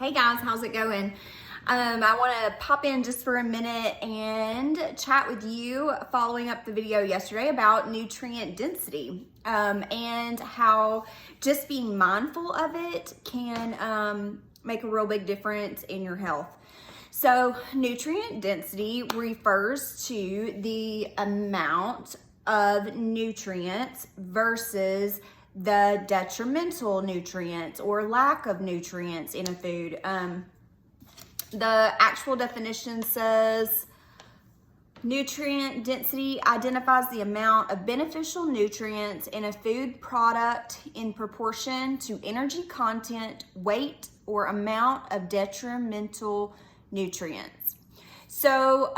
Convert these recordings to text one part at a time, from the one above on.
Hey guys, how's it going? I want to pop in just for a minute and chat with you following up the video yesterday about nutrient density and how just being mindful of it can make a real big difference in your health. So nutrient density refers to the amount of nutrients versus the detrimental nutrients or lack of nutrients in a food. The actual definition says nutrient density identifies the amount of beneficial nutrients in a food product in proportion to energy content, weight, or amount of detrimental nutrients. So,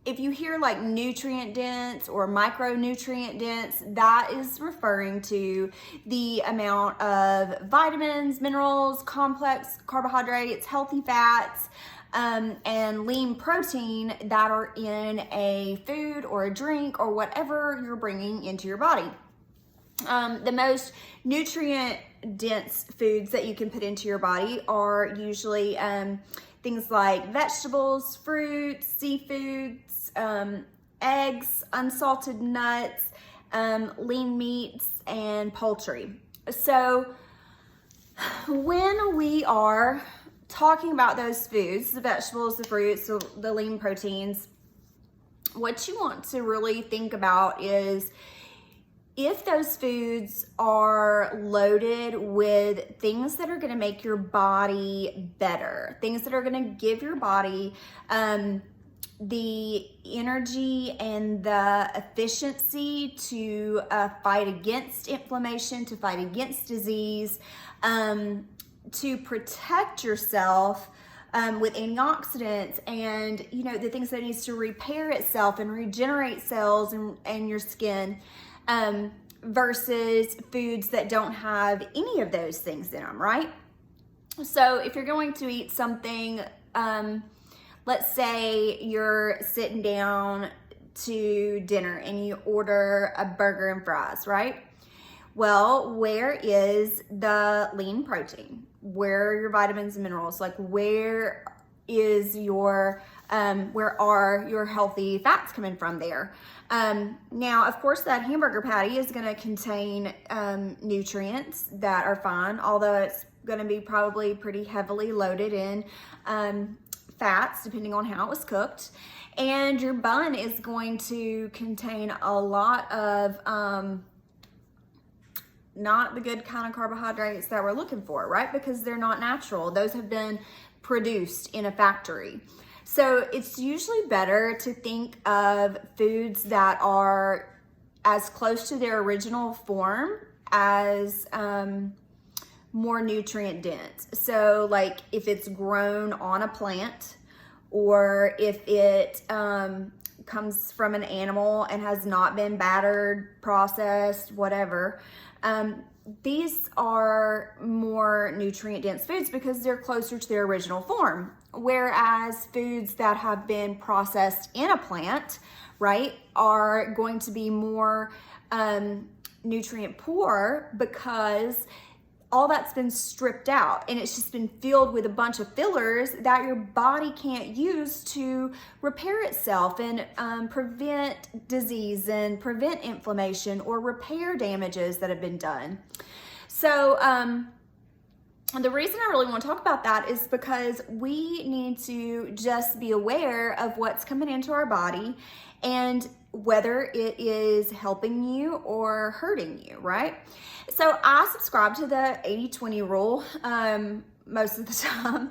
if you hear like nutrient dense or micronutrient dense, that is referring to the amount of vitamins, minerals, complex carbohydrates, healthy fats, and lean protein that are in a food or a drink or whatever you're bringing into your body. The most nutrient dense foods that you can put into your body are usually things like vegetables, fruits, seafoods, eggs, unsalted nuts, lean meats, and poultry. So when we are talking about those foods, the vegetables, the fruits, the lean proteins, what you want to really think about is if those foods are loaded with things that are going to make your body better, things that are going to give your body the energy and the efficiency to fight against inflammation, to fight against disease, to protect yourself with antioxidants and, you know, the things that it needs to repair itself and regenerate cells and your skin, versus foods that don't have any of those things in them, right? So if you're going to eat something, let's say you're sitting down to dinner and you order a burger and fries, right? Well, where is the lean protein? Where are your vitamins and minerals? Like where is your, where are your healthy fats coming from there? Now, of course, that hamburger patty is going to contain nutrients that are fine, although it's going to be probably pretty heavily loaded in fats, depending on how it was cooked. And your bun is going to contain a lot of not the good kind of carbohydrates that we're looking for, right? Because they're not natural. Those have been produced in a factory. So it's usually better to think of foods that are as close to their original form as more nutrient dense. So like if it's grown on a plant or if it comes from an animal and has not been battered, processed, whatever, these are more nutrient dense foods because they're closer to their original form. Whereas foods that have been processed in a plant, right, are going to be more nutrient poor because all that's been stripped out and it's just been filled with a bunch of fillers that your body can't use to repair itself and prevent disease and prevent inflammation or repair damages that have been done. So the reason I really want to talk about that is because we need to just be aware of what's coming into our body and whether it is helping you or hurting you, right? So I subscribe to the 80-20 rule most of the time.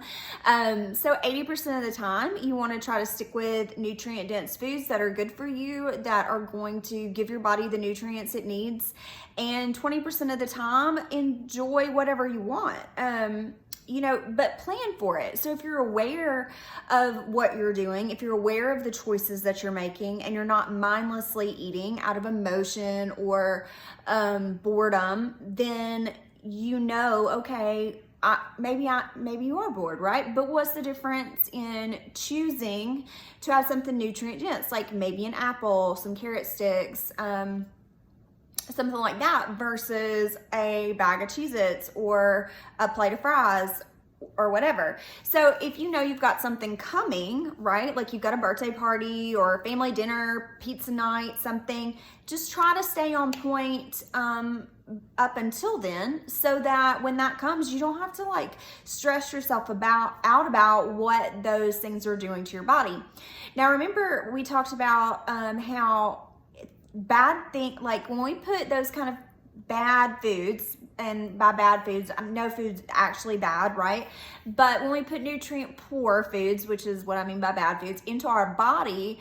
So 80% of the time, you want to try to stick with nutrient dense foods that are good for you, that are going to give your body the nutrients it needs. And 20% of the time, enjoy whatever you want. You know, but plan for it. So if you're aware of what you're doing, if you're aware of the choices that you're making and you're not mindlessly eating out of emotion or boredom, then you know, okay, maybe you are bored, right? But what's the difference in choosing to have something nutrient dense, like maybe an apple, some carrot sticks, something like that versus a bag of Cheez-Its or a plate of fries or whatever. So if you know you've got something coming, right? Like you've got a birthday party or a family dinner, pizza night, something, just try to stay on point up until then, so that when that comes, you don't have to like stress yourself out about what those things are doing to your body. Now, remember we talked about how like when we put those kind of bad foods, and by bad foods, no food's actually bad, right? But when we put nutrient poor foods, which is what I mean by bad foods, into our body,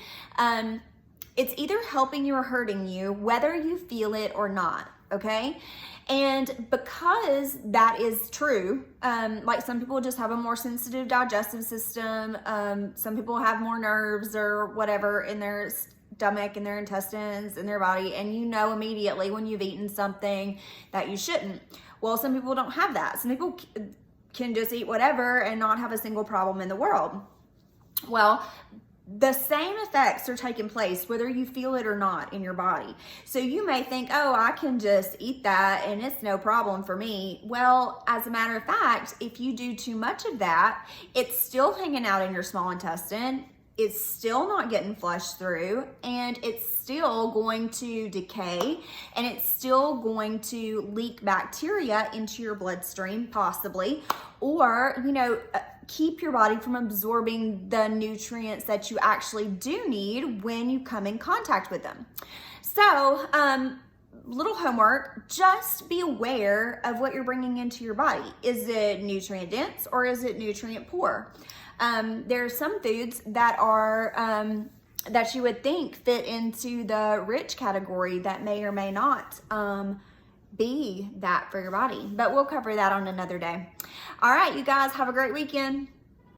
it's either helping you or hurting you, whether you feel it or not, okay? And because that is true, like some people just have a more sensitive digestive system, some people have more nerves or whatever in their stomach and their intestines and their body, and you know immediately when you've eaten something that you shouldn't. Well, some people don't have that. Some people can just eat whatever and not have a single problem in the world. Well, the same effects are taking place whether you feel it or not in your body. So you may think, oh, I can just eat that and it's no problem for me. Well, as a matter of fact, if you do too much of that, it's still hanging out in your small intestine. It's still not getting flushed through, and it's still going to decay, and it's still going to leak bacteria into your bloodstream, possibly, or, keep your body from absorbing the nutrients that you actually do need when you come in contact with them. So, little homework, just be aware of what you're bringing into your body. Is it nutrient dense or is it nutrient poor? There are some foods that are that you would think fit into the rich category that may or may not be that for your body, but we'll cover that on another day. All right, you guys, have a great weekend.